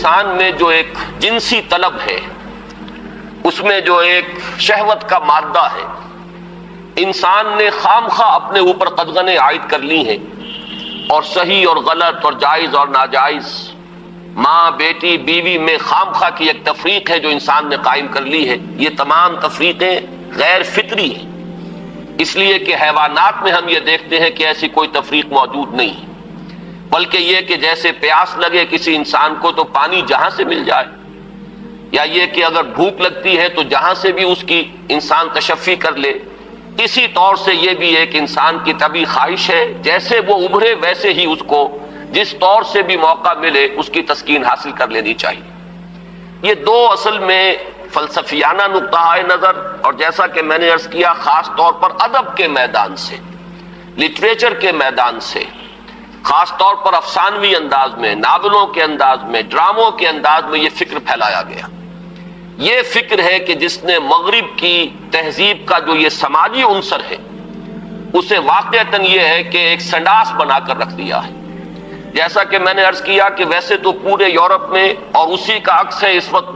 انسان میں جو ایک جنسی طلب ہے، اس میں جو ایک شہوت کا مادہ ہے، انسان نے خام خواہ اپنے اوپر قدغنیں عائد کر لی ہیں، اور صحیح اور غلط اور جائز اور ناجائز، ماں بیٹی بیوی میں خام خواہ کی ایک تفریق ہے جو انسان نے قائم کر لی ہے۔ یہ تمام تفریقیں غیر فطری ہیں، اس لیے کہ حیوانات میں ہم یہ دیکھتے ہیں کہ ایسی کوئی تفریق موجود نہیں ہے، بلکہ یہ کہ جیسے پیاس لگے کسی انسان کو تو پانی جہاں سے مل جائے، یا یہ کہ اگر بھوک لگتی ہے تو جہاں سے بھی اس کی انسان تشفی کر لے، اسی طور سے یہ بھی ایک انسان کی طبعی خواہش ہے، جیسے وہ ابھرے ویسے ہی اس کو جس طور سے بھی موقع ملے اس کی تسکین حاصل کر لینی چاہیے۔ یہ دو اصل میں فلسفیانہ نقطہ نظر، اور جیسا کہ میں نے عرض کیا خاص طور پر ادب کے میدان سے، لٹریچر کے میدان سے، خاص طور پر افسانوی انداز میں، ناولوں کے انداز میں، ڈراموں کے انداز میں یہ فکر پھیلایا گیا۔ یہ فکر ہے کہ جس نے مغرب کی تہذیب کا جو یہ سماجی عنصر ہے، اسے واقعتاً یہ ہے کہ ایک سنڈاس بنا کر رکھ دیا ہے۔ جیسا کہ میں نے عرض کیا کہ ویسے تو پورے یورپ میں، اور اسی کا عکس ہے اس وقت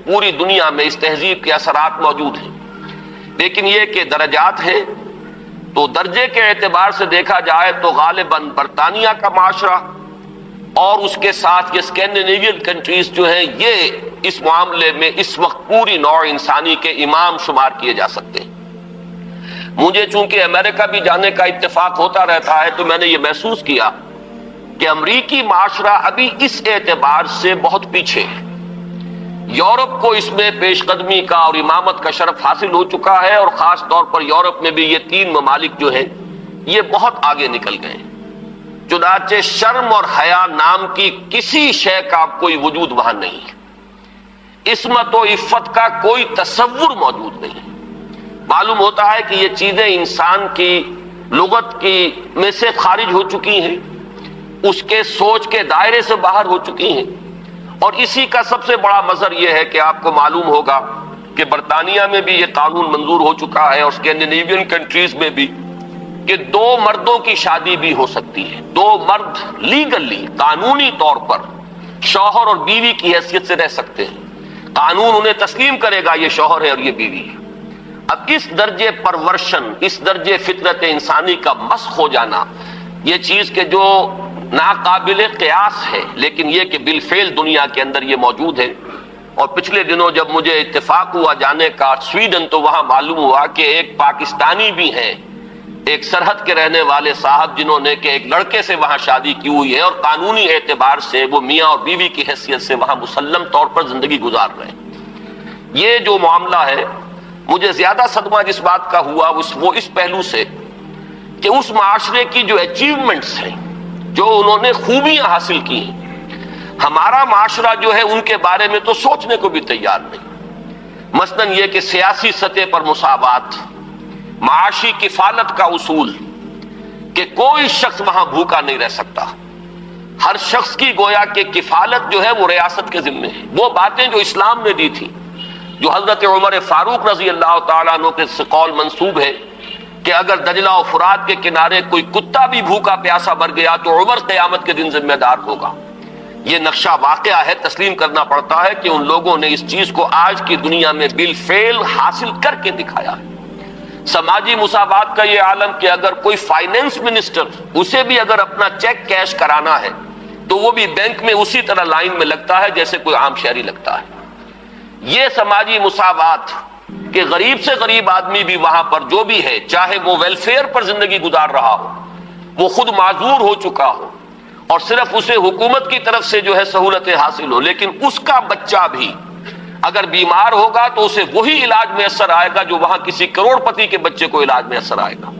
پوری دنیا میں، اس تہذیب کے اثرات موجود ہیں، لیکن یہ کہ درجات ہیں۔ تو درجے کے اعتبار سے دیکھا جائے تو غالباً برطانیہ کا معاشرہ اور اس کے ساتھ یہ اسکینڈینیوین کنٹریز جو ہیں، یہ اس معاملے میں اس وقت پوری نوع انسانی کے امام شمار کیے جا سکتے ہیں۔ مجھے چونکہ امریکہ بھی جانے کا اتفاق ہوتا رہتا ہے، تو میں نے یہ محسوس کیا کہ امریکی معاشرہ ابھی اس اعتبار سے بہت پیچھے ہے۔ یورپ کو اس میں پیش قدمی کا اور امامت کا شرف حاصل ہو چکا ہے، اور خاص طور پر یورپ میں بھی یہ تین ممالک جو ہیں یہ بہت آگے نکل گئے ہیں۔ چنانچہ شرم اور حیا نام کی کسی شے کا کوئی وجود وہاں نہیں ہے، عصمت و عفت کا کوئی تصور موجود نہیں ہے۔ معلوم ہوتا ہے کہ یہ چیزیں انسان کی لغت کی میں سے خارج ہو چکی ہیں، اس کے سوچ کے دائرے سے باہر ہو چکی ہیں، اور اسی کا سب سے بڑا مظہر یہ ہے کہ آپ کو معلوم ہوگا کہ برطانیہ میں بھی یہ قانون منظور ہو چکا ہے، اور اسکینڈینیوین کنٹریز میں بھی، کہ دو مردوں کی شادی بھی ہو سکتی ہے۔ دو مرد لیگلی، قانونی طور پر شوہر اور بیوی کی حیثیت سے رہ سکتے ہیں، قانون انہیں تسلیم کرے گا یہ شوہر ہے اور یہ بیوی ہے۔ اب اس درجے پرورشن، اس درجے فطرت انسانی کا مسخ ہو جانا، یہ چیز کہ جو ناقابل قیاس ہے، لیکن یہ کہ بالفعل دنیا کے اندر یہ موجود ہے۔ اور پچھلے دنوں جب مجھے اتفاق ہوا جانے کا سویڈن، تو وہاں معلوم ہوا کہ ایک پاکستانی بھی ہیں، ایک سرحد کے رہنے والے صاحب، جنہوں نے کہ ایک لڑکے سے وہاں شادی کی ہوئی ہے، اور قانونی اعتبار سے وہ میاں اور بیوی کی حیثیت سے وہاں مسلم طور پر زندگی گزار رہے ہیں۔ یہ جو معاملہ ہے، مجھے زیادہ صدمہ جس بات کا ہوا وہ اس پہلو سے کہ اس معاشرے کی جو اچیومنٹس ہیں، جو انہوں نے خوبیاں حاصل کی ہیں، ہمارا معاشرہ جو ہے ان کے بارے میں تو سوچنے کو بھی تیار نہیں۔ مثلاً یہ کہ سیاسی سطح پر مساوات، معاشی کفالت کا اصول، کہ کوئی شخص وہاں بھوکا نہیں رہ سکتا، ہر شخص کی گویا کہ کفالت جو ہے وہ ریاست کے ذمے ہے۔ وہ باتیں جو اسلام نے دی تھی، جو حضرت عمر فاروق رضی اللہ تعالیٰ عنہ کے قول منسوب ہے کہ اگر دجلہ و فرات کے کنارے کوئی کتا بھی بھوکا پیاسا مر گیا تو عمر قیامت کے دن ذمہ دار ہوگا۔ یہ نقشہ واقعہ ہے، تسلیم کرنا پڑتا ہے کہ ان لوگوں نے اس چیز کو آج کی دنیا میں بالفعل حاصل کر کے دکھایا ہے۔ سماجی مساوات کا یہ عالم کہ اگر کوئی فائنینس منسٹر، اسے بھی اگر اپنا چیک کیش کرانا ہے تو وہ بھی بینک میں اسی طرح لائن میں لگتا ہے جیسے کوئی عام شہری لگتا ہے۔ یہ سماجی مساوات کہ غریب سے غریب آدمی بھی وہاں پر جو بھی ہے، چاہے وہ ویلفیئر پر زندگی گزار رہا ہو، وہ خود معذور ہو چکا ہو، اور صرف اسے حکومت کی طرف سے جو ہے سہولتیں حاصل ہو، لیکن اس کا بچہ بھی اگر بیمار ہوگا تو اسے وہی علاج میسر آئے گا جو وہاں کسی کروڑ پتی کے بچے کو علاج میسر آئے گا،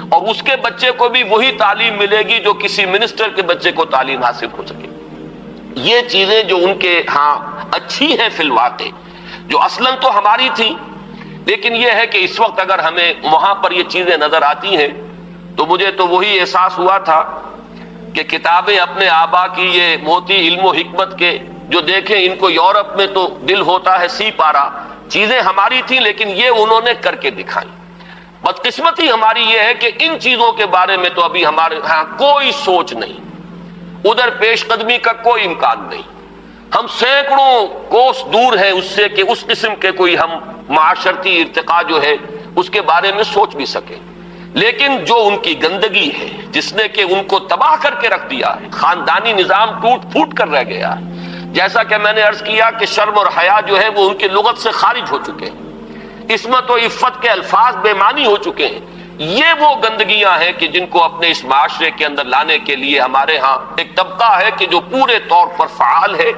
اور اس کے بچے کو بھی وہی تعلیم ملے گی جو کسی منسٹر کے بچے کو تعلیم حاصل ہو سکے۔ یہ چیزیں جو ان کے ہاں اچھی ہیں فی الواقع، جو اصلاً تو ہماری تھی، لیکن یہ ہے کہ اس وقت اگر ہمیں وہاں پر یہ چیزیں نظر آتی ہیں تو مجھے تو وہی احساس ہوا تھا کہ کتابیں اپنے آبا کی یہ موتی علم و حکمت کے جو دیکھیں، ان کو یورپ میں تو دل ہوتا ہے سی پارا، چیزیں ہماری تھیں لیکن یہ انہوں نے کر کے دکھائیں۔ بدقسمتی ہماری یہ ہے کہ ان چیزوں کے بارے میں تو ابھی ہمارے ہاں کوئی سوچ نہیں، ادھر پیش قدمی کا کوئی امکان نہیں۔ ہم سینکڑوں کوس دور ہیں اس سے کہ اس قسم کے کوئی ہم معاشرتی ارتقاء جو ہے اس کے بارے میں سوچ بھی سکیں. لیکن جو ان کی گندگی ہے جس نے کہ ان کو تباہ کر کے رکھ دیا ہے، خاندانی نظام ٹوٹ پھوٹ کر رہ گیا ہے. جیسا کہ میں نے عرض کیا کہ شرم اور حیا جو ہے وہ ان کی لغت سے خارج ہو چکے ہیں، عصمت و عفت کے الفاظ بے معنی ہو چکے ہیں. یہ وہ گندگیاں ہیں کہ جن کو اپنے اس معاشرے کے اندر لانے کے لیے ہمارے ہاں ایک طبقہ ہے کہ جو پورے طور پر فعال ہے،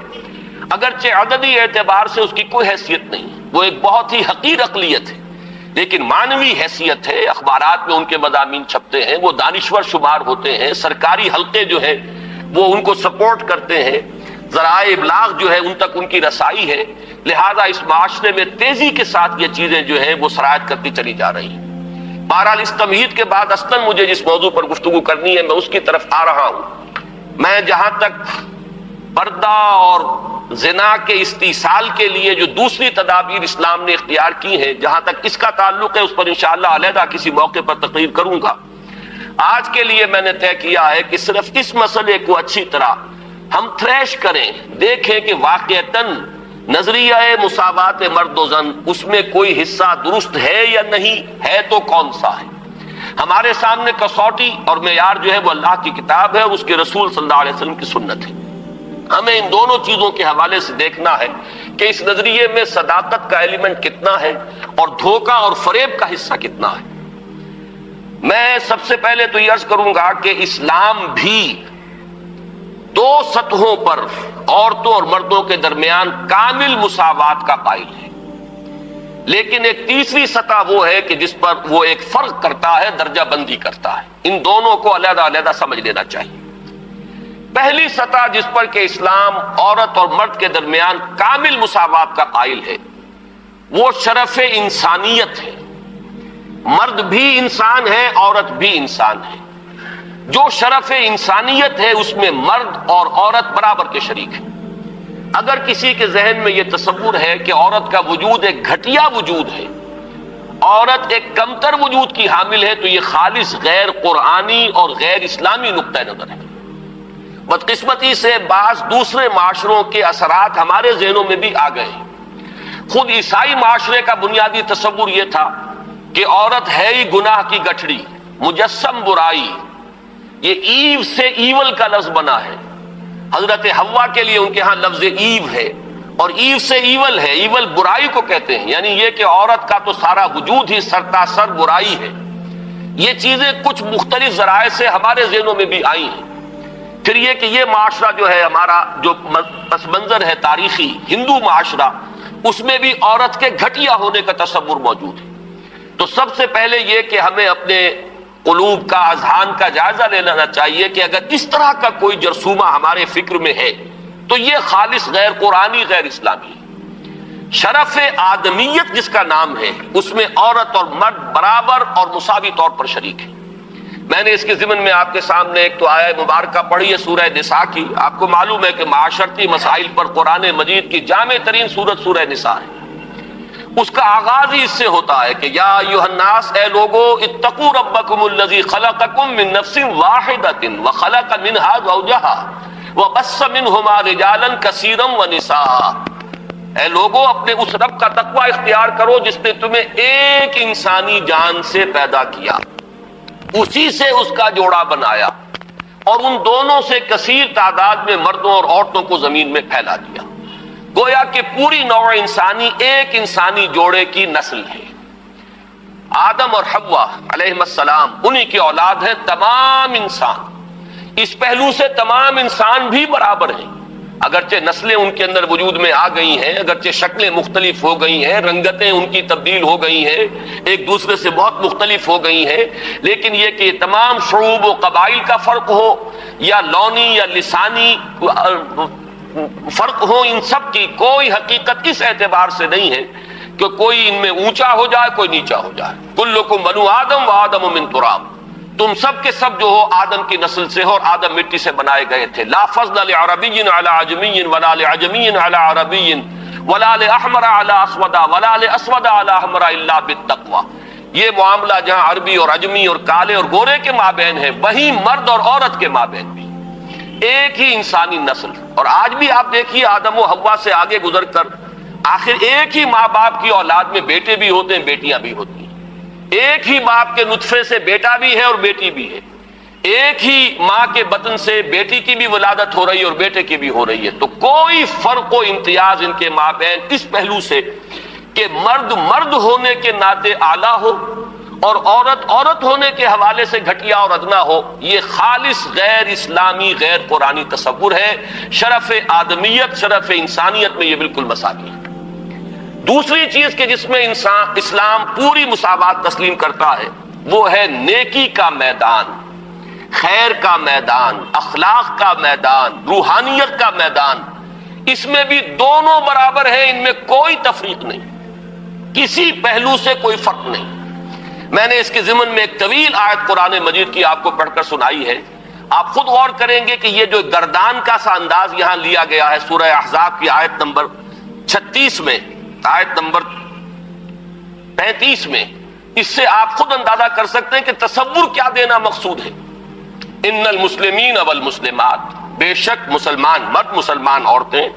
اگرچہ عددی اعتبار سے اس کی کوئی حیثیت نہیں، وہ ایک بہت ہی حقیر اقلیت ہے، لیکن معنوی حیثیت ہے. اخبارات میں ان کے مضامین چھپتے ہیں، وہ دانشور شمار ہوتے ہیں، سرکاری حلقے جو ہیں وہ ان کو سپورٹ کرتے ہیں، ذرائع ابلاغ جو ہے ان تک ان کی رسائی ہے. لہذا اس معاشرے میں تیزی کے ساتھ یہ چیزیں جو ہیں وہ سرایت کرتی چلی جا رہی ہیں. بہرحال اس تمہید کے بعد اصلاً مجھے جس موضوع پر گفتگو کرنی ہے میں اس کی طرف آ رہا ہوں. میں جہاں تک پردہ اور زنا کے استئصال کے لیے جو دوسری تدابیر اسلام نے اختیار کی ہیں، جہاں تک اس کا تعلق ہے اس پر انشاءاللہ علیحدہ کسی موقع پر تقریر کروں گا. آج کے لیے میں نے طے کیا ہے کہ صرف اس مسئلے کو اچھی طرح ہم تھریش کریں، دیکھیں کہ واقعتاً نظریہ مساوات مرد و زن اس میں کوئی حصہ درست ہے یا نہیں ہے، تو کون سا ہے. ہمارے سامنے کسوٹی اور معیار جو ہے وہ اللہ کی کتاب ہے اور اس کے رسول صلی اللہ علیہ وسلم کی سنت ہے. ہمیں ان دونوں چیزوں کے حوالے سے دیکھنا ہے کہ اس نظریے میں صداقت کا ایلیمنٹ کتنا ہے اور دھوکہ اور فریب کا حصہ کتنا ہے. میں سب سے پہلے تو یہ عرض کروں گا کہ اسلام بھی دو سطحوں پر عورتوں اور مردوں کے درمیان کامل مساوات کا قائل ہے، لیکن ایک تیسری سطح وہ ہے کہ جس پر وہ ایک فرق کرتا ہے، درجہ بندی کرتا ہے. ان دونوں کو علیحدہ علیحدہ سمجھ لینا چاہیے. پہلی سطح جس پر کہ اسلام عورت اور مرد کے درمیان کامل مساوات کا قائل ہے وہ شرف انسانیت ہے. مرد بھی انسان ہے، عورت بھی انسان ہے. جو شرف انسانیت ہے اس میں مرد اور عورت برابر کے شریک ہیں. اگر کسی کے ذہن میں یہ تصور ہے کہ عورت کا وجود ایک گھٹیا وجود ہے، عورت ایک کمتر وجود کی حامل ہے، تو یہ خالص غیر قرآنی اور غیر اسلامی نقطہ نظر ہے. بدقسمتی سے بعض دوسرے معاشروں کے اثرات ہمارے ذہنوں میں بھی آ گئے ہیں. خود عیسائی معاشرے کا بنیادی تصور یہ تھا کہ عورت ہے ہی گناہ کی گٹھڑی، مجسم برائی. یہ ایو سے ایول کا لفظ بنا ہے. حضرت حوا کے لیے ان کے ہاں لفظ ایو ہے، اور ایو سے ایول ہے. ایول برائی کو کہتے ہیں، یعنی یہ کہ عورت کا تو سارا وجود ہی سرتاسر برائی ہے. یہ چیزیں کچھ مختلف ذرائع سے ہمارے ذہنوں میں بھی آئی ہیں. پھر یہ کہ یہ معاشرہ جو ہے ہمارا جو پس منظر ہے تاریخی ہندو معاشرہ، اس میں بھی عورت کے گھٹیا ہونے کا تصور موجود ہے. تو سب سے پہلے یہ کہ ہمیں اپنے قلوب کا، اذہان کا جائزہ لے لینا چاہیے کہ اگر اس طرح کا کوئی جرثومہ ہمارے فکر میں ہے تو یہ خالص غیر قرآنی، غیر اسلامی ہے. شرف آدمیت جس کا نام ہے اس میں عورت اور مرد برابر اور مساوی طور پر شریک ہیں. میں نے اس کے ضمن میں آپ کے سامنے ایک تو آیہ مبارکہ پڑھی ہے سورہ نساء کی. آپ کو معلوم ہے کہ معاشرتی مسائل پر قرآن مجید کی جامع ترین سورت سورہ نساء ہے. اس کا آغاز ہی اس سے ہوتا ہے کہ یا ایھا الناس، اے لوگو، اتقوا ربکم الذی خلقکم من نفس واحدۃ وخلق منها زوجها وبث منہما رجالا کثیرا ونساء. اے لوگو، اپنے اس رب کا تقوی اختیار کرو جس نے تمہیں ایک انسانی جان سے پیدا کیا، اسی سے اس کا جوڑا بنایا، اور ان دونوں سے کثیر تعداد میں مردوں اور عورتوں کو زمین میں پھیلا دیا. گویا کہ پوری نوع انسانی ایک انسانی جوڑے کی نسل ہے. آدم اور حوا علیہ السلام انہی کی اولاد ہے تمام انسان. اس پہلو سے تمام انسان بھی برابر ہیں، اگرچہ نسلیں ان کے اندر وجود میں آ گئی ہیں، اگرچہ شکلیں مختلف ہو گئی ہیں، رنگتیں ان کی تبدیل ہو گئی ہیں، ایک دوسرے سے بہت مختلف ہو گئی ہیں، لیکن یہ کہ تمام شعوب و قبائل کا فرق ہو یا لونی یا لسانی فرق ہو، ان سب کی کوئی حقیقت اس اعتبار سے نہیں ہے کہ کوئی ان میں اونچا ہو جائے کوئی نیچا ہو جائے. کلکم بنو آدم و آدم من تراب. تم سب کے سب جو ہو آدم کی نسل سے ہو اور آدم مٹی سے بنائے گئے تھے. لا فضل لعربی علی عجمی ولا لعجمی علی عربی ولا لاحمر علی اسود ولا لاسود علی احمر الا بالتقوی. یہ معاملہ جہاں عربی اور عجمی اور کالے اور گورے کے مابین ہے، وہیں مرد اور عورت کے مابین بھی. ایک ہی انسانی نسل، اور آج بھی آپ دیکھیے آدم و حوا سے آگے گزر کر آخر ایک ہی ماں باپ کی اولاد میں بیٹے بھی ہوتے ہیں، بیٹیاں بھی ہوتی ہیں، ایک ہی باپ کے نطفے سے بیٹا بھی ہے اور بیٹی بھی ہے، ایک ہی ماں کے بطن سے بیٹی کی بھی ولادت ہو رہی ہے اور بیٹے کی بھی ہو رہی ہے۔ تو کوئی فرق و امتیاز ان کے مابین اس پہلو سے کہ مرد مرد ہونے کے ناطے اعلیٰ ہو اور عورت عورت ہونے کے حوالے سے گھٹیا اور ادنا ہو، یہ خالص غیر اسلامی غیر قرآنی تصور ہے۔ شرف آدمیت، شرف انسانیت میں یہ بالکل مساوی ہے۔ دوسری چیز کہ جس میں اسلام پوری مساوات تسلیم کرتا ہے وہ ہے نیکی کا میدان، خیر کا میدان، اخلاق کا میدان، روحانیت کا میدان۔ اس میں بھی دونوں برابر ہیں، ان میں کوئی تفریق نہیں، کسی پہلو سے کوئی فرق نہیں۔ میں نے اس کے ضمن میں ایک طویل آیت قرآن مجید کی آپ کو پڑھ کر سنائی ہے، آپ خود غور کریں گے کہ یہ جو گردان کا سا انداز یہاں لیا گیا ہے سورہ احزاب کی آیت نمبر 36 میں، آیت نمبر 35 میں، اس سے آپ خود اندازہ کر سکتے ہیں کہ تصور کیا دینا مقصود ہے۔ ان المسلمین والمسلمات، بے شک مسلمان مرد مسلمان عورتیں،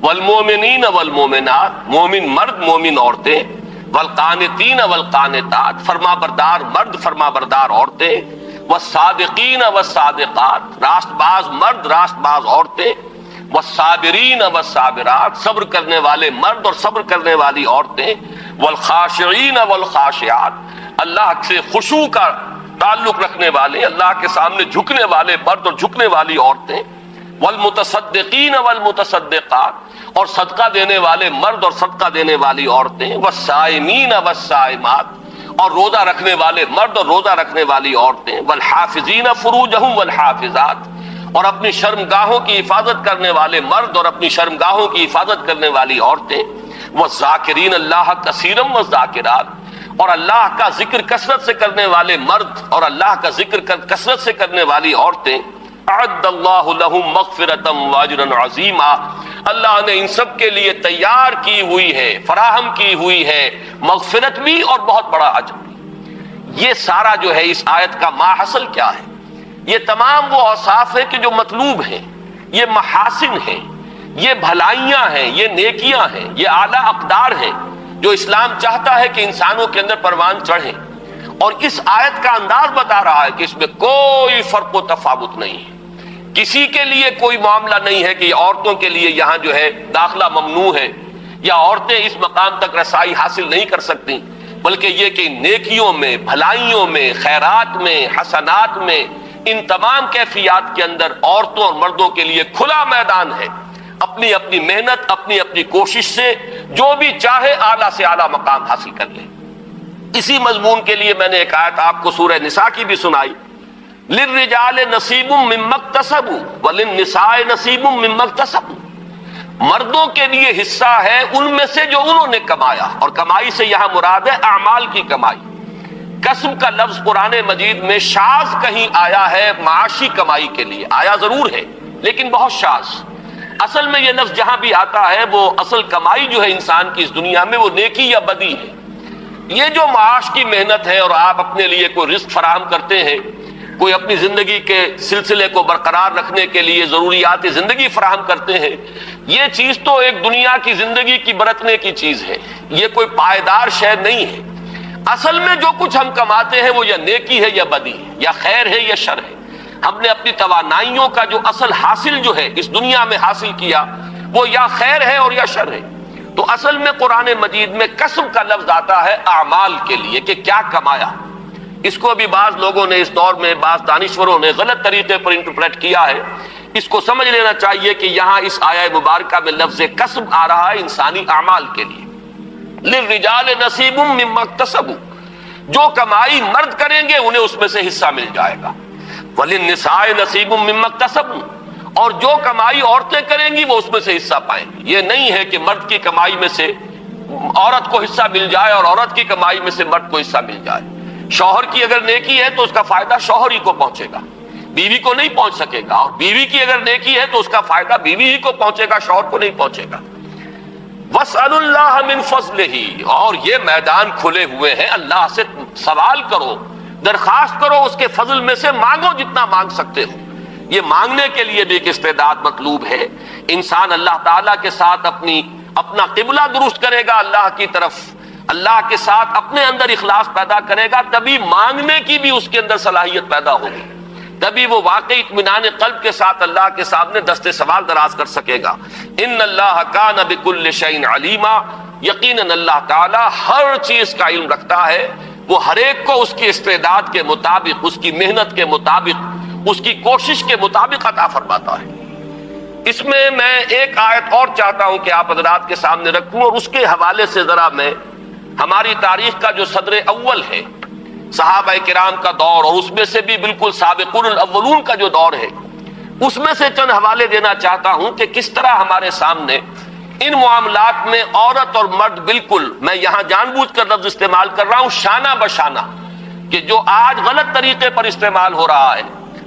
والمومنین والمومنات، مومن مرد مومن عورتیں، والقانتین والقانتات، فرما بردار مرد فرما بردار عورتیں، والصادقین والصادقات، راست باز مرد راست باز عورتیں، والصابرین والصابرات، صبر کرنے والے مرد اور صبر کرنے والی عورتیں، والخاشعین والخاشعات، اللہ سے خشوع کا تعلق رکھنے والے، اللہ کے سامنے جھکنے والے مرد اور جھکنے والی عورتیں، والمتصدقین والمتصدقات، اور صدقہ دینے والے مرد اور صدقہ دینے والی عورتیں، والصائمین والصائمات، اور روزہ رکھنے والے مرد اور روزہ رکھنے والی عورتیں، والحافظین فروجہم والحافظات، اور اپنی شرمگاہوں کی حفاظت کرنے والے مرد اور اپنی شرمگاہوں کی حفاظت کرنے والی عورتیں، والذاکرین اللہ کثیرا والذاکرات، اور اللہ کا ذکر کثرت سے کرنے والے مرد اور اللہ کا ذکر کثرت سے کرنے والی عورتیں، اعد اللہ لہم مغفرۃ واجرا عظیما، اللہ نے ان سب کے لیے تیار کی ہوئی ہے، فراہم کی ہوئی ہے مغفرت بھی اور بہت بڑا اجر بھی۔ یہ سارا جو ہے اس آیت کا ماحصل کیا ہے؟ یہ تمام وہ اوصاف ہیں کہ جو مطلوب ہیں، یہ محاسن ہیں، یہ بھلائیاں ہیں، یہ نیکیاں ہیں، یہ اعلیٰ اقدار ہیں جو اسلام چاہتا ہے کہ انسانوں کے اندر پروان چڑھیں، اور اس آیت کا انداز بتا رہا ہے کہ اس میں کوئی فرق و تفاوت نہیں ہے، کسی کے لیے کوئی معاملہ نہیں ہے کہ عورتوں کے لیے یہاں جو ہے داخلہ ممنوع ہے یا عورتیں اس مقام تک رسائی حاصل نہیں کر سکتی، بلکہ یہ کہ نیکیوں میں، بھلائیوں میں، خیرات میں، حسنات میں، ان تمام کیفیات کے اندر عورتوں اور مردوں کے لیے کھلا میدان ہے، اپنی اپنی محنت، اپنی اپنی کوشش سے جو بھی چاہے اعلیٰ سے اعلیٰ مقام حاصل کر لے۔ اسی مضمون کے لیے میں نے ایک آیت آپ کو سورہ نساء کی بھی سنائی، للرجال نصیب مما اکتسبوا وللنساء نصیب مما اکتسبوا، مردوں کے لیے حصہ ہے ان میں سے جو انہوں نے کمایا، اور کمائی سے یہاں مراد ہے اعمال کی کمائی۔ کسب کا لفظ قرآن مجید میں شاذ کہیں آیا ہے معاشی کمائی کے لیے، آیا ضرور ہے لیکن بہت شاذ۔ اصل میں یہ لفظ جہاں بھی آتا ہے وہ اصل کمائی جو ہے انسان کی اس دنیا میں وہ نیکی یا بدی ہے۔ یہ جو معاش کی محنت ہے اور آپ اپنے لیے کوئی رزق فراہم کرتے ہیں، کوئی اپنی زندگی کے سلسلے کو برقرار رکھنے کے لیے ضروریات زندگی فراہم کرتے ہیں، یہ چیز تو ایک دنیا کی زندگی کی برتنے کی چیز ہے، یہ کوئی پائیدار شے نہیں ہے۔ اصل میں جو کچھ ہم کماتے ہیں وہ یا نیکی ہے یا بدی ہے، یا خیر ہے یا شر ہے۔ ہم نے اپنی توانائیوں کا جو اصل حاصل جو ہے اس دنیا میں حاصل کیا وہ یا خیر ہے اور یا شر ہے۔ تو اصل میں قرآن مجید میں کسب کا لفظ آتا ہے اعمال کے لیے کہ کیا کمایا۔ اس کو بھی بعض لوگوں نے اس دور میں، بعض دانشوروں نے غلط طریقے پر انٹرپریٹ کیا ہے۔ اس کو سمجھ لینا چاہیے کہ یہاں اس آیہ مبارکہ میں لفظ کسب آ رہا ہے انسانی اعمال کے لیے۔ للرجال نصیب مما اکتسبوا، جو کمائی مرد کریں گے انہیں اس میں سے حصہ مل جائے گا۔ وللنساء نصیب مما اکتسبن، اور جو کمائی عورتیں کریں گی وہ اس میں سے حصہ پائیں گی۔ یہ نہیں ہے کہ مرد کی کمائی میں سے عورت کو حصہ مل جائے اور عورت کی کمائی میں سے مرد کو حصہ مل جائے۔ شوہر کی اگر نیکی ہے تو اس کا فائدہ شوہر ہی کو پہنچے گا، بیوی کو نہیں پہنچ سکے گا، اور بیوی کی اگر نیکی ہے تو اس کا فائدہ بیوی ہی کو پہنچے گا، شوہر کو نہیں پہنچے گا۔ وَاسْأَلُوا اللَّهَ مِن فَضْلِهِ، اور یہ میدان کھلے ہوئے ہیں، اللہ سے سوال کرو، درخواست کرو اس کے فضل میں سے، مانگو جتنا مانگ سکتے ہو۔ یہ مانگنے کے لیے بھی ایک استعداد مطلوب ہے. انسان اللہ تعالیٰ کے ساتھ اپنا قبلہ درست کرے گا اللہ کی طرف، اللہ کے ساتھ اپنے اندر اخلاص پیدا کرے گا، تبھی مانگنے کی بھی اس کے اندر صلاحیت پیدا ہوگی، تبھی وہ واقعی اطمینان قلب کے ساتھ اللہ کے سامنے دست سوال دراز کر سکے گا. ان اللہ کان بکل شیء علیما، یقیناً اللہ تعالیٰ ہر چیز کا علم رکھتا ہے، وہ ہر ایک کو اس کی استعداد کے مطابق، اس کی محنت کے مطابق، اس کی کوشش کے مطابق عطا فرماتا ہے. اس میں ایک آیت اور چاہتا ہوں کہ آپ حضرات کے سامنے رکھوں، اور اس کے حوالے سے ذرا میں ہماری تاریخ کا جو صدر اول ہے، صحابہ کرام کا دور، اور اس میں سے بھی بالکل سابقون الاولون کا جو دور ہے، اس میں سے چند حوالے دینا چاہتا ہوں کہ کس طرح ہمارے سامنے ان معاملات میں عورت اور مرد بالکل، میں یہاں جان بوجھ کر لفظ استعمال کر رہا ہوں شانہ بشانہ، کہ جو آج غلط طریقے پر استعمال ہو رہا ہے،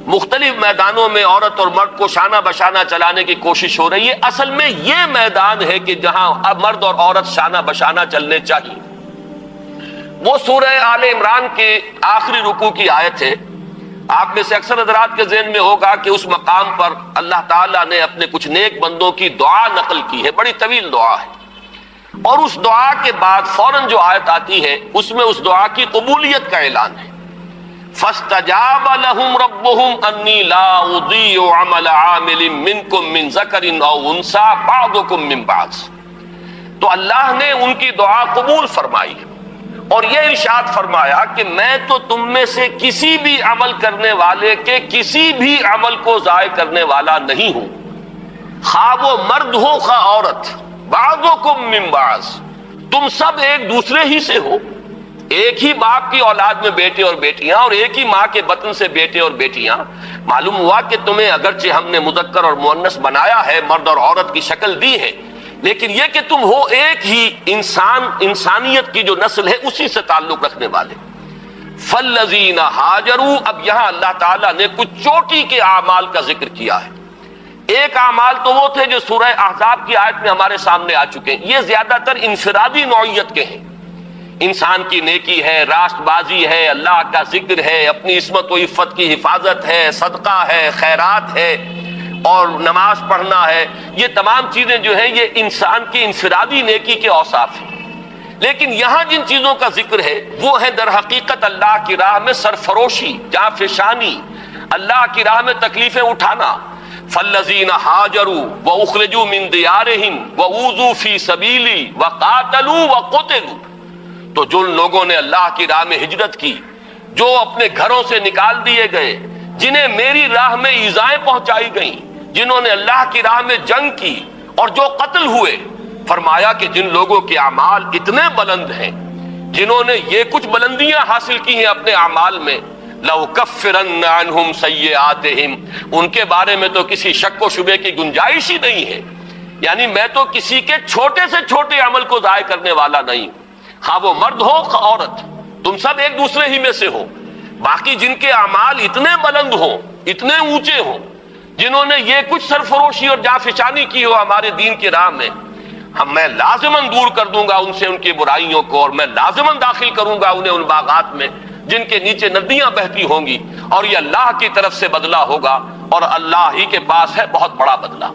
مختلف میدانوں میں عورت اور مرد کو شانہ بشانہ چلانے کی کوشش ہو رہی ہے. اصل میں یہ میدان ہے کہ جہاں اب مرد اور عورت شانہ بشانہ چلنے چاہیے. وہ سورہ آل عمران کے آخری رکوع کی آیت ہے. آپ میں سے اکثر حضرات کے ذہن میں ہوگا کہ اس مقام پر اللہ تعالیٰ نے اپنے کچھ نیک بندوں کی دعا نقل کی ہے، بڑی طویل دعا ہے، اور اس دعا کے بعد فوراً جو آیت آتی ہے اس میں اس دعا کی قبولیت کا اعلان ہے. فاستجاب لهم ربهم انی لا اضیع عمل عامل منکم من ذکر او انثی بعضکم من بعض. تو اللہ نے ان کی دعا قبول فرمائی اور یہ ارشاد فرمایا کہ میں تو تم میں سے کسی بھی عمل کرنے والے کے کسی بھی عمل کو ضائع کرنے والا نہیں ہوں، خواہ وہ مرد ہو خواہ عورت. بعضکم من بعض، تم سب ایک دوسرے ہی سے ہو، ایک ہی باپ کی اولاد میں بیٹے اور بیٹیاں، اور ایک ہی ماں کے بطن سے بیٹے اور بیٹیاں. معلوم ہوا کہ تمہیں اگرچہ ہم نے مذکر اور مؤنث بنایا ہے، مرد اور عورت کی شکل دی ہے، لیکن یہ کہ تم ہو ایک ہی انسانیت کی جو نسل ہے اسی سے تعلق رکھنے والے. فالذین ہاجروا، اب یہاں اللہ تعالیٰ نے کچھ چوٹی کے اعمال کا ذکر کیا ہے. ایک اعمال تو وہ تھے جو سورہ احزاب کی آیت میں ہمارے سامنے آ چکے ہیں، یہ زیادہ تر انفرادی نوعیت کے ہیں. انسان کی نیکی ہے، راست بازی ہے، اللہ کا ذکر ہے، اپنی عصمت و عفت کی حفاظت ہے، صدقہ ہے، خیرات ہے، اور نماز پڑھنا ہے. یہ تمام چیزیں جو ہیں یہ انسان کی انفرادی نیکی کے اوصاف ہیں. لیکن یہاں جن چیزوں کا ذکر ہے وہ ہے در حقیقت اللہ کی راہ میں سرفروشی، جانفشانی، اللہ کی راہ میں تکلیفیں اٹھانا. فالذین ہاجروا واخرجوا من دیارہم واوذوا فی سبیلی وقاتلوا وقتلوا، تو جن لوگوں نے اللہ کی راہ میں ہجرت کی، جو اپنے گھروں سے نکال دیے گئے، جنہیں میری راہ میں ایذائیں پہنچائی گئیں، جنہوں نے اللہ کی راہ میں جنگ کی، اور جو قتل ہوئے، فرمایا کہ جن لوگوں کے اعمال اتنے بلند ہیں، جنہوں نے یہ کچھ بلندیاں حاصل کی ہیں اپنے اعمال میں، لَأُكَفِّرَنَّ عَنْهُمْ سَيِّئَاتِهِمْ، ان کے بارے میں تو کسی شک و شبے کی گنجائش ہی نہیں ہے. یعنی میں تو کسی کے چھوٹے سے چھوٹے عمل کو ضائع کرنے والا نہیں، خواہ وہ مرد ہو خواہ عورت، تم سب ایک دوسرے ہی میں سے ہو. باقی جن کے اعمال اتنے بلند ہوں، اتنے اونچے ہوں، جنہوں نے یہ کچھ سرفروشی اور جانفشانی کی ہو ہمارے دین کی راہ میں، میں لازماً دور کر دوں گا ان سے ان کی برائیوں کو، اور میں لازماً داخل کروں گا انہیں ان باغات میں جن کے نیچے ندیاں بہتی ہوں گی، اور یہ اللہ کی طرف سے بدلہ ہوگا، اور اللہ ہی کے پاس ہے بہت بڑا بدلہ.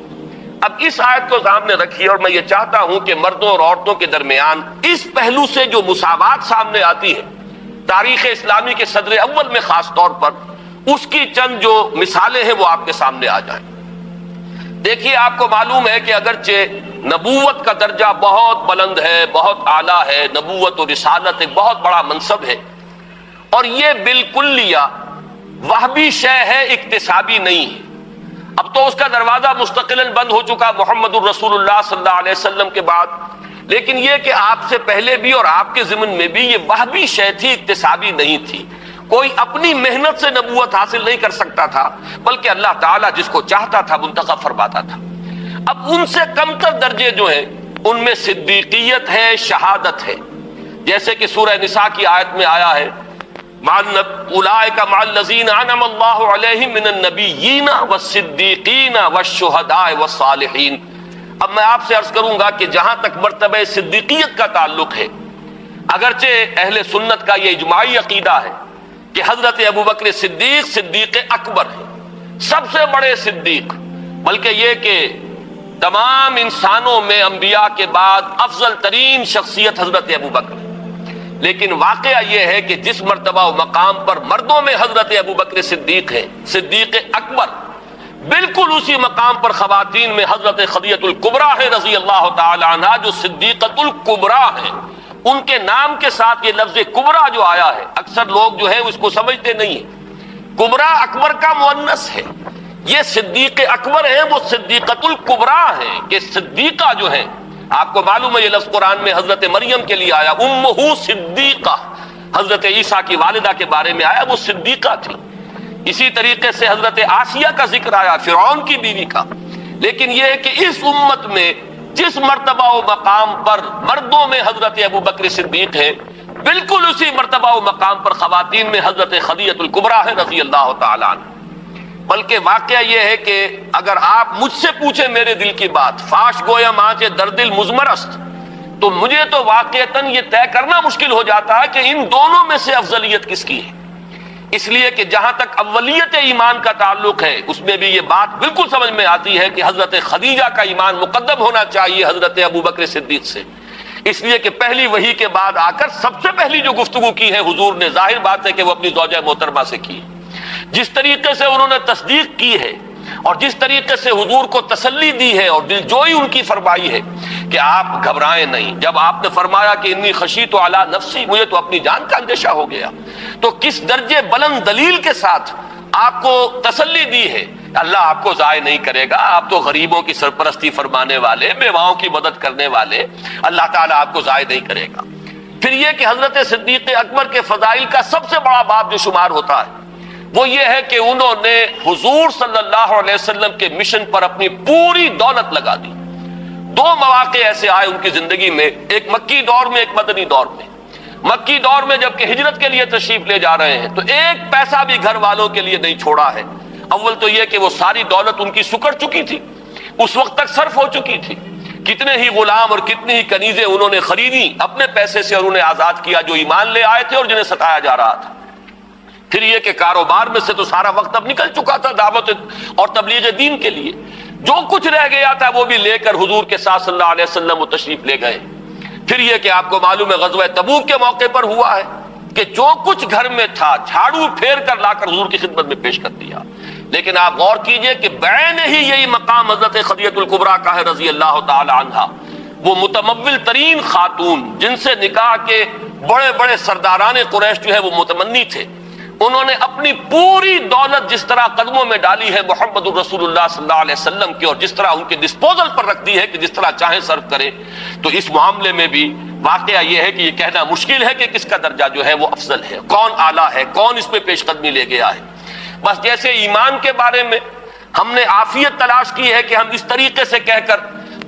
اب اس آیت کو سامنے رکھیے، اور میں یہ چاہتا ہوں کہ مردوں اور عورتوں کے درمیان اس پہلو سے جو مساوات سامنے آتی ہے تاریخ اسلامی کے صدر اول میں خاص طور پر، اس کی چند جو مثالیں ہیں وہ آپ کے سامنے آ جائیں. دیکھیے، آپ کو معلوم ہے کہ اگرچہ نبوت کا درجہ بہت بلند ہے، بہت اعلیٰ ہے، نبوت و رسالت ایک بہت بڑا منصب ہے، اور یہ بالکلیہ وہبی شے ہے، اکتسابی نہیں ہے. اب تو اس کا دروازہ مستقلاً بند ہو چکا محمد الرسول اللہ صلی اللہ علیہ وسلم کے بعد، لیکن یہ کہ آپ سے پہلے بھی اور آپ کے ضمن میں بھی یہ وہبی شے تھی، اکتسابی نہیں تھی. کوئی اپنی محنت سے نبوت حاصل نہیں کر سکتا تھا، بلکہ اللہ تعالیٰ جس کو چاہتا تھا منتخب فرماتا تھا. اب ان سے کمتر درجے جو ہیں ان میں صدیقیت ہے، شہادت ہے. جیسے کہ سورہ نساء کی آیت میں آیا ہے، اولئک مع الذین انعم اللہ علیہم من النبیین والصدیقین والشہداء والصالحین. اب میں آپ سے عرض کروں گا کہ جہاں تک مرتبہ صدیقیت کا تعلق ہے، اگرچہ اہل سنت کا یہ اجماعی عقیدہ ہے کہ حضرت ابوبکر صدیق صدیق اکبر ہے، سب سے بڑے صدیق، بلکہ یہ کہ تمام انسانوں میں انبیاء کے بعد افضل ترین شخصیت حضرت ابو بکر۔ لیکن واقعہ یہ ہے کہ جس مرتبہ و مقام پر مردوں میں حضرت ابو بکر صدیق ہے، صدیق اکبر، بالکل اسی مقام پر خواتین میں حضرت خدیجہ الکبریٰ ہے رضی اللہ تعالی عنہا، جو صدیقۃ الکبریٰ ہیں۔ ان کے نام کے ساتھ یہ لفظ کبریٰ جو آیا ہے، اکثر لوگ جو ہے اس کو سمجھتے نہیں ہیں۔ کبریٰ اکبر کا مؤنث ہے، یہ صدیق اکبر ہیں، وہ صدیقۃ الکبریٰ ہیں کہ صدیقہ جو ہیں، آپ کو معلوم ہے یہ لفظ قرآن میں حضرت مریم کے لیے آیا، امہ صدیقہ، حضرت عیسیٰ کی والدہ کے بارے میں آیا، وہ صدیقہ تھی۔ اسی طریقے سے حضرت آسیہ کا ذکر آیا، فرعون کی بیوی کا۔ لیکن یہ ہے کہ اس امت میں جس مرتبہ و مقام پر مردوں میں حضرت ابو بکر صدیق ہیں، بالکل اسی مرتبہ و مقام پر خواتین میں حضرت خدیجہ الکبریٰ ہے رضی اللہ تعالی عنہ۔ بلکہ واقعہ یہ ہے کہ اگر آپ مجھ سے پوچھیں میرے دل کی بات، فاش گویم آنچ در دل مضمر است، تو مجھے تو واقعتاً یہ طے کرنا مشکل ہو جاتا ہے کہ ان دونوں میں سے افضلیت کس کی ہے۔ اس لیے کہ جہاں تک اولیت ایمان کا تعلق ہے، اس میں بھی یہ بات بالکل سمجھ میں آتی ہے کہ حضرت خدیجہ کا ایمان مقدم ہونا چاہیے حضرت ابو بکر صدیق سے، اس لیے کہ پہلی وحی کے بعد آ کر سب سے پہلی جو گفتگو کی ہے حضور نے، ظاہر بات ہے کہ وہ اپنی زوجہ محترمہ سے کی ہے۔ جس طریقے سے انہوں نے تصدیق کی ہے اور جس طریقے سے حضور کو تسلی دی ہے اور دلجوئی ان کی فرمائی ہے کہ آپ گھبرائیں نہیں، جب آپ نے فرمایا کہ انی خشیت علی نفسی، مجھے تو اپنی جان کا اندیشہ ہو گیا، تو کس درجے بلند دلیل کے ساتھ آپ کو تسلی دی ہے۔ اللہ آپ کو ضائع نہیں کرے گا، آپ تو غریبوں کی سرپرستی فرمانے والے، بیواؤں کی مدد کرنے والے، اللہ تعالیٰ آپ کو ضائع نہیں کرے گا۔ پھر یہ کہ حضرت صدیق اکبر کے فضائل کا سب سے بڑا باب جو شمار ہوتا ہے وہ یہ ہے کہ انہوں نے حضور صلی اللہ علیہ وسلم کے مشن پر اپنی پوری دولت لگا دی۔ دو مواقع ایسے آئے ان کی زندگی میں، ایک مکی دور میں، ایک مدنی دور میں۔ مکی دور میں جب کہ ہجرت کے لیے تشریف لے جا رہے ہیں تو ایک پیسہ بھی گھر والوں کے لیے نہیں چھوڑا ہے۔ اول تو یہ کہ وہ ساری دولت ان کی سکڑ چکی تھی، اس وقت تک صرف ہو چکی تھی، کتنے ہی غلام اور کتنی ہی کنیزیں انہوں نے خریدی اپنے پیسے سے اور انہیں آزاد کیا جو ایمان لے آئے تھے اور جنہیں ستایا جا رہا تھا۔ پھر یہ کہ کاروبار میں سے تو سارا وقت اب نکل چکا تھا دعوت اور تبلیغ دین کے لیے، جو کچھ رہ گیا تھا وہ بھی لے کر حضور کے ساتھ صلی اللہ علیہ وسلم وہ تشریف لے گئے۔ پھر یہ کہ آپ کو معلوم ہے غزوہ تبوک کے موقع پر ہوا ہے کہ جو کچھ گھر میں تھا جھاڑو پھیر کر لا کر حضور کی خدمت میں پیش کر دیا۔ لیکن آپ غور کیجئے کہ بعین ہی یہی مقام حضرت خدیجہ الکبریٰ کا ہے رضی اللہ تعالی عنہا، وہ متمول ترین خاتون جن سے نکاح کے بڑے بڑے سرداران قریش جو ہے وہ متمنی تھے، انہوں نے اپنی پوری دولت جس طرح قدموں میں ڈالی ہے محمد الرسول اللہ صلی اللہ علیہ وسلم کی، اور جس طرح ان کے ڈسپوزل پر رکھ دی ہے کہ جس طرح چاہیں صرف کریں، تو اس معاملے میں بھی واقعہ یہ ہے کہ یہ کہنا مشکل ہے کہ کس کا درجہ جو ہے وہ افضل ہے، کون اعلیٰ ہے، کون اس پہ پیش قدمی لے گیا ہے۔ بس جیسے ایمان کے بارے میں ہم نے عافیت تلاش کی ہے کہ ہم اس طریقے سے کہہ کر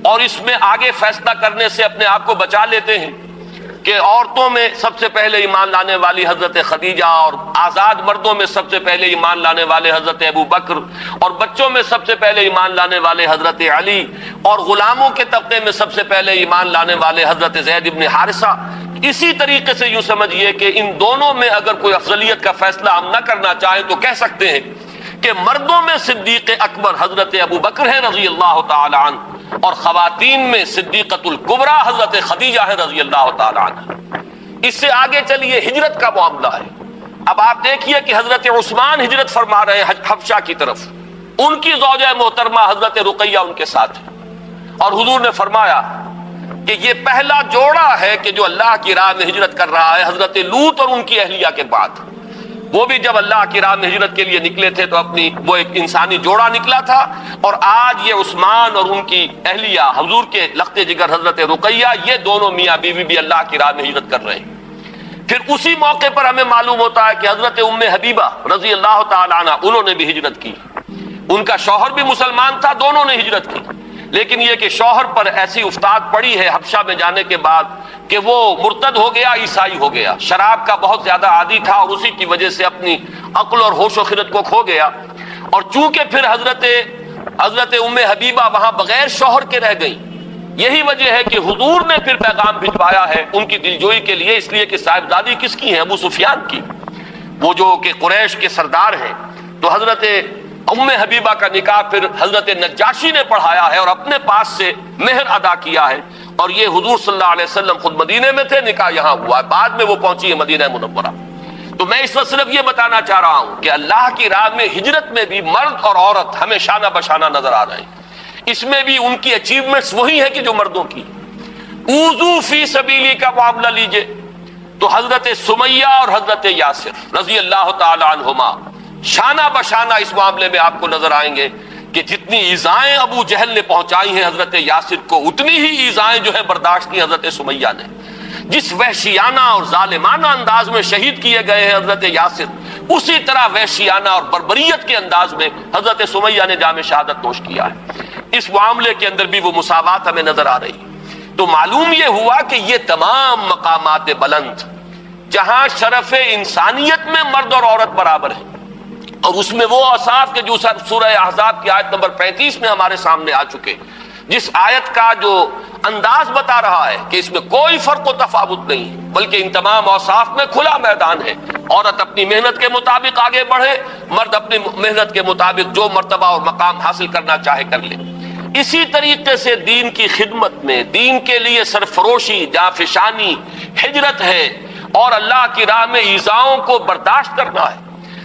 اور اس میں آگے فیصلہ کرنے سے اپنے آپ کو بچا لیتے ہیں کہ عورتوں میں سب سے پہلے ایمان لانے والی حضرت خدیجہ، اور آزاد مردوں میں سب سے پہلے ایمان لانے والے حضرت ابو بکر، اور بچوں میں سب سے پہلے ایمان لانے والے حضرت علی، اور غلاموں کے طبقے میں سب سے پہلے ایمان لانے والے حضرت زید ابن حارثہ۔ اسی طریقے سے یوں سمجھیے کہ ان دونوں میں اگر کوئی افضلیت کا فیصلہ ہم نہ کرنا چاہیں تو کہہ سکتے ہیں کہ مردوں میں صدیق اکبر حضرت ابو بکر ہے رضی اللہ تعالی عنہ، اور خواتین میں صدیقۃ الکبریٰ حضرت خدیجہ ہے رضی اللہ تعالی عنہ۔ اس سے آگے چلیے ہجرت کا معاملہ ہے۔ اب آپ دیکھیے کہ حضرت عثمان ہجرت فرما رہے ہیں حبشہ کی طرف، ان کی زوجہ محترمہ حضرت رقیہ ان کے ساتھ ہے، اور حضور نے فرمایا کہ یہ پہلا جوڑا ہے کہ جو اللہ کی راہ میں ہجرت کر رہا ہے، حضرت لوط اور ان کی اہلیہ کے بعد۔ وہ بھی جب اللہ کی راہ میں ہجرت کے لیے نکلے تھے تو اپنی وہ ایک انسانی جوڑا نکلا تھا، اور آج یہ عثمان اور ان کی اہلیہ حضور کے لخت جگر حضرت رقیہ، یہ دونوں میاں بیوی بھی اللہ کی راہ میں ہجرت کر رہے ہیں۔ پھر اسی موقع پر ہمیں معلوم ہوتا ہے کہ حضرت ام حبیبہ رضی اللہ تعالی عنہ انہوں نے بھی ہجرت کی، ان کا شوہر بھی مسلمان تھا، دونوں نے ہجرت کی۔ لیکن یہ کہ شوہر پر ایسی افتاد پڑی ہے حبشہ میں جانے کے بعد کہ وہ مرتد ہو گیا، عیسائی ہو گیا، شراب کا بہت زیادہ عادی تھا اور اسی کی وجہ سے اپنی عقل اور ہوش و خرد کو کھو گیا، اور چونکہ پھر حضرت ام حبیبہ وہاں بغیر شوہر کے رہ گئی، یہی وجہ ہے کہ حضور نے پھر پیغام بھجوایا ہے ان کی دلجوئی کے لیے، اس لیے کہ صاحبزادی کس کی ہے؟ ابو سفیان کی، وہ جو کہ قریش کے سردار ہیں۔ تو حضرت ام حبیبہ کا نکاح پھر حضرت نجاشی نے پڑھایا ہے اور اپنے پاس سے مہر ادا کیا ہے، اور یہ حضور صلی اللہ علیہ وسلم خود مدینے میں تھے، نکاح یہاں ہوا ہے، بعد میں وہ پہنچی ہے مدینہ منورہ۔ تو میں اس وقت صرف یہ بتانا چاہ رہا ہوں کہ اللہ کی راہ میں ہجرت میں بھی مرد اور عورت ہمیں شانہ بشانہ نظر آ رہے ہیں، اس میں بھی ان کی اچیومنٹس وہی ہیں کہ جو مردوں کی۔ اوذو فی سبیلی کا معاملہ لیجئے تو حضرت سمیہ اور حضرت یاسر رضی اللہ تعالی عنہما شانہ بشانہ اس معاملے میں آپ کو نظر آئیں گے کہ جتنی ایذائیں ابو جہل نے پہنچائی ہیں حضرت یاسر کو، اتنی ہی ایذائیں جو ہے برداشت کی حضرت سمیہ نے۔ جس وحشیانہ اور ظالمانہ انداز میں شہید کیے گئے ہیں حضرت یاسر، اسی طرح وحشیانہ اور بربریت کے انداز میں حضرت سمیہ نے جام شہادت نوش کیا ہے۔ اس معاملے کے اندر بھی وہ مساوات ہمیں نظر آ رہی ہے۔ تو معلوم یہ ہوا کہ یہ تمام مقامات بلند جہاں شرف انسانیت میں مرد اور عورت برابر ہیں، اور اس میں وہ اوصاف کے جو سورہ احزاب کی آیت نمبر 35 میں ہمارے سامنے آ چکے، جس آیت کا جو انداز بتا رہا ہے کہ اس میں کوئی فرق و تفاوت نہیں ہے، بلکہ ان تمام اوصاف میں کھلا میدان ہے۔ عورت اپنی محنت کے مطابق آگے بڑھے، مرد اپنی محنت کے مطابق جو مرتبہ اور مقام حاصل کرنا چاہے کر لے۔ اسی طریقے سے دین کی خدمت میں، دین کے لیے سرفروشی، جانفشانی، ہجرت ہے، اور اللہ کی راہ میں ایذاؤں کو برداشت کرنا ہے۔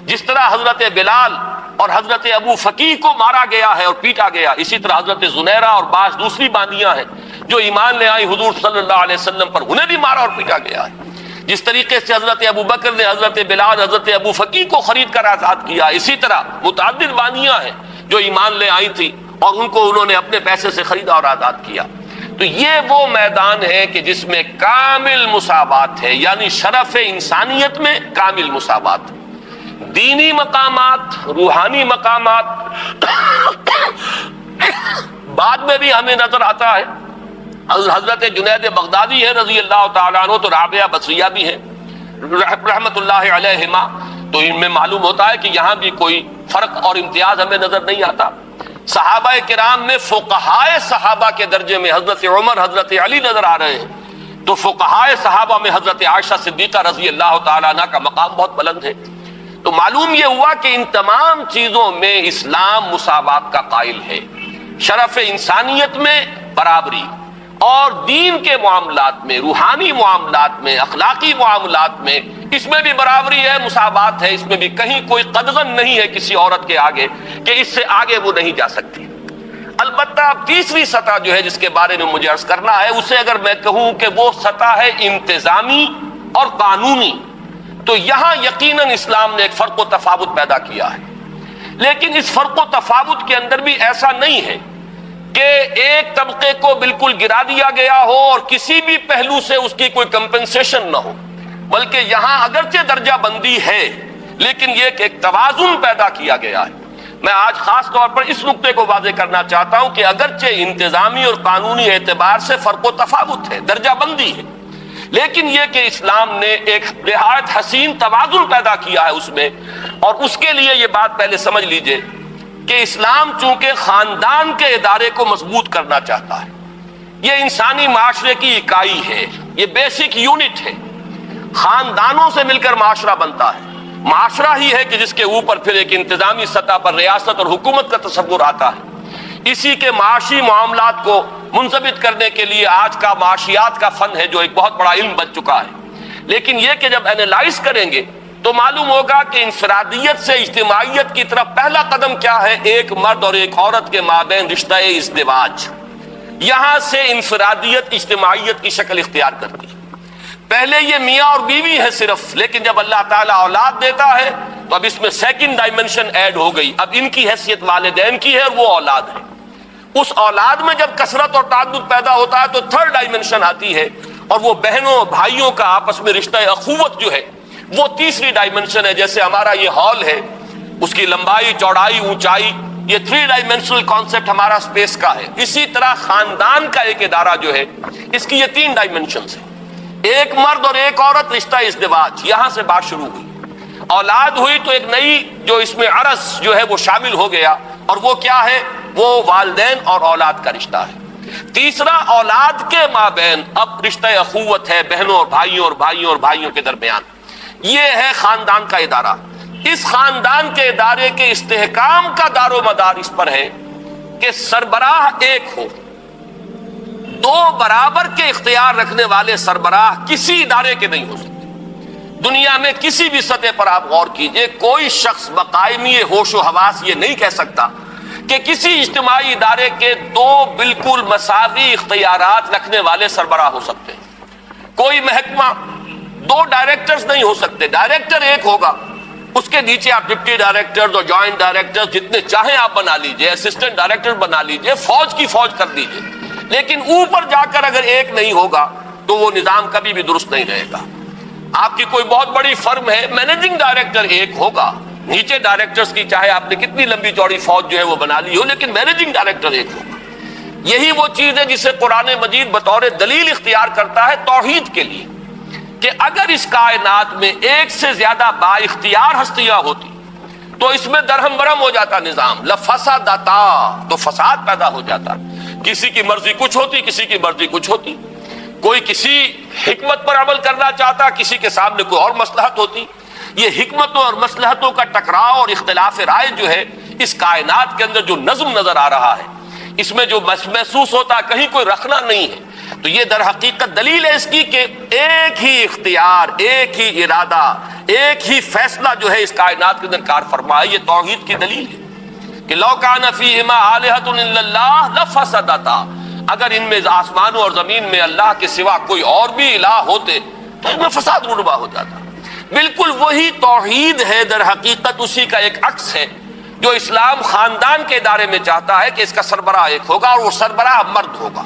جس طرح حضرت بلال اور حضرت ابو فقیہ کو مارا گیا ہے اور پیٹا گیا، اسی طرح حضرت زنیرہ اور بعض دوسری باندیاں ہیں جو ایمان لے آئی حضور صلی اللہ علیہ وسلم پر، انہیں بھی مارا اور پیٹا گیا ہے۔ جس طریقے سے حضرت ابو بکر نے حضرت بلال، حضرت ابو فقیہ کو خرید کر آزاد کیا، اسی طرح متعدد باندیاں ہیں جو ایمان لے آئی تھی اور ان کو انہوں نے اپنے پیسے سے خریدا اور آزاد کیا۔ تو یہ وہ میدان ہے کہ جس میں کامل مساوات ہے، یعنی شرف انسانیت میں کامل مساوات۔ دینی مقامات، روحانی مقامات بعد میں بھی ہمیں نظر آتا ہے۔ حضرت جنید بغدادی ہے رضی اللہ تعالیٰ عنہ، تو رابعہ بصریہ بھی ہیں رحمت اللہ علیہما، تو ان میں معلوم ہوتا ہے کہ یہاں بھی کوئی فرق اور امتیاز ہمیں نظر نہیں آتا۔ صحابہ کرام میں فقہائے صحابہ کے درجے میں حضرت عمر، حضرت علی نظر آ رہے ہیں، تو فقہائے صحابہ میں حضرت عائشہ صدیقہ رضی اللہ تعالیٰ عنہ کا مقام بہت بلند ہے۔ تو معلوم یہ ہوا کہ ان تمام چیزوں میں اسلام مساوات کا قائل ہے، شرف انسانیت میں برابری، اور دین کے معاملات میں، روحانی معاملات میں، اخلاقی معاملات میں اس میں بھی برابری ہے، مساوات ہے، اس میں بھی کہیں کوئی قدغن نہیں ہے کسی عورت کے آگے کہ اس سے آگے وہ نہیں جا سکتی۔ البتہ اب تیسری سطح جو ہے جس کے بارے میں مجھے عرض کرنا ہے، اسے اگر میں کہوں کہ وہ سطح ہے انتظامی اور قانونی، تو یہاں یقیناً اسلام نے ایک فرق و تفاوت پیدا کیا ہے، لیکن اس فرق و تفاوت کے اندر بھی ایسا نہیں ہے کہ ایک طبقے کو بالکل گرا دیا گیا ہو اور کسی بھی پہلو سے اس کی کوئی کمپنسیشن نہ ہو، بلکہ یہاں اگرچہ درجہ بندی ہے لیکن یہ کہ ایک توازن پیدا کیا گیا ہے۔ میں آج خاص طور پر اس نقطے کو واضح کرنا چاہتا ہوں کہ اگرچہ انتظامی اور قانونی اعتبار سے فرق و تفاوت ہے، درجہ بندی ہے، لیکن یہ کہ اسلام نے ایک نہایت حسین توازن پیدا کیا ہے اس میں، اور اس کے لیے یہ بات پہلے سمجھ لیجئے کہ اسلام چونکہ خاندان کے ادارے کو مضبوط کرنا چاہتا ہے، یہ انسانی معاشرے کی اکائی ہے، یہ بیسک یونٹ ہے، خاندانوں سے مل کر معاشرہ بنتا ہے، معاشرہ ہی ہے کہ جس کے اوپر پھر ایک انتظامی سطح پر ریاست اور حکومت کا تصور آتا ہے۔ اسی کے معاشی معاملات کو منضبط کرنے کے لیے آج کا معاشیات کا فن ہے جو ایک بہت بڑا علم بن چکا ہے، لیکن یہ کہ جب اینالائز کریں گے تو معلوم ہوگا کہ انفرادیت سے اجتماعیت کی طرف پہلا قدم کیا ہے، ایک مرد اور ایک عورت کے مابین رشتہ ازدواج، یہاں سے انفرادیت اجتماعیت کی شکل اختیار کرتی ہے۔ پہلے یہ میاں اور بیوی ہے صرف، لیکن جب اللہ تعالیٰ اولاد دیتا ہے تو اب اس میں سیکنڈ ڈائمنشن ایڈ ہو گئی، اب ان کی حیثیت والدین کی ہے اور وہ اولاد ہے۔ اس اولاد میں جب کثرت اور تعدد پیدا ہوتا ہے تو تھرڈ ڈائمنشن آتی ہے، اور وہ بہنوں بھائیوں کا آپس میں رشتہ اخوت جو ہے وہ تیسری ڈائمنشن ہے۔ جیسے ہمارا یہ ہال ہے، اس کی لمبائی، چوڑائی، اونچائی، یہ 3 ڈائمنشنل کانسیپٹ ہمارا اسپیس کا ہے۔ اسی طرح خاندان کا ایک ادارہ جو ہے اس کی یہ 3 ڈائمنشنز ہیں، ایک مرد اور ایک عورت، رشتہ ازدواج، یہاں سے بات شروع ہوئی۔ اولاد ہوئی تو ایک نئی جو اس میں عرض جو ہے وہ شامل ہو گیا، اور وہ کیا ہے، وہ والدین اور اولاد کا رشتہ ہے۔ تیسرا اولاد کے مابین اب رشتہ اخوت ہے، بہنوں اور بھائیوں اور بھائیوں اور بھائیوں کے درمیان، یہ ہے خاندان کا ادارہ۔ اس خاندان کے ادارے کے استحکام کا دار و مدار اس پر ہے کہ سربراہ ایک ہو. دو برابر کے اختیار رکھنے والے سربراہ کسی ادارے کے نہیں ہو سکتے. دنیا میں کسی بھی سطح پر آپ غور کیجئے، کوئی شخص بقائمی ہوش و حواس یہ نہیں کہہ سکتا کہ کسی اجتماعی ادارے کے دو بالکل مساوی اختیارات رکھنے والے سربراہ ہو سکتے ہیں. کوئی محکمہ دو ڈائریکٹرز نہیں ہو سکتے. ڈائریکٹر ایک ہوگا، اس کے نیچے آپ ڈپٹی ڈائریکٹرز اور جوائنٹ ڈائریکٹرز جتنے چاہیں آپ بنا لیجئے، اسسٹنٹ ڈائریکٹر بنا لیجئے، فوج کی فوج کر دیجئے، لیکن اوپر جا کر اگر ایک نہیں ہوگا تو وہ نظام کبھی بھی درست نہیں رہے گا. آپ کی کوئی بہت بڑی فرم ہے، مینیجنگ ڈائریکٹر ایک ہوگا، نیچے ڈائریکٹرز کی چاہے آپ نے کتنی لمبی چوڑی فوج جو ہے وہ بنا لی ہو، لیکن مینیجنگ ڈائریکٹر ایک ہوگا. یہی وہ چیز ہے جسے قرآن مجید بطور دلیل اختیار کرتا ہے توحید کے لیے، کہ اگر اس کائنات میں ایک سے زیادہ با اختیار ہستیاں ہوتی تو اس میں درہم برہم ہو جاتا نظام، لفسدتا، تو فساد پیدا ہو جاتا. کسی کی مرضی کچھ ہوتی، کسی کی مرضی کچھ ہوتی. کوئی کسی حکمت پر عمل کرنا چاہتا، کسی کے سامنے کوئی اور مصلحت ہوتی. یہ حکمتوں اور مصلحتوں کا ٹکراؤ اور اختلاف رائے جو ہے اس کائنات کے اندر جو نظم نظر آ رہا ہے، اس میں جو محسوس ہوتا کہیں کوئی رکھنا نہیں ہے، تو یہ در حقیقت دلیل ہے اس کی کہ ایک ہی اختیار، ایک ہی ارادہ، ایک ہی فیصلہ جو ہے اس کائنات کے اندر کار فرما ہے. یہ توحید کی دلیل ہے کہ لو کان فیہما آلہۃ الا اللہ لفسدتا، اگر ان میں آسمانوں اور زمین میں اللہ کے سوا کوئی اور بھی الہ ہوتے تو ان میں فساد رونما ہو جاتا. بالکل وہی توحید ہے در حقیقت، اسی کا ایک عکس ہے جو اسلام خاندان کے ادارے میں چاہتا ہے کہ اس کا سربراہ ایک ہوگا اور وہ سربراہ مرد ہوگا.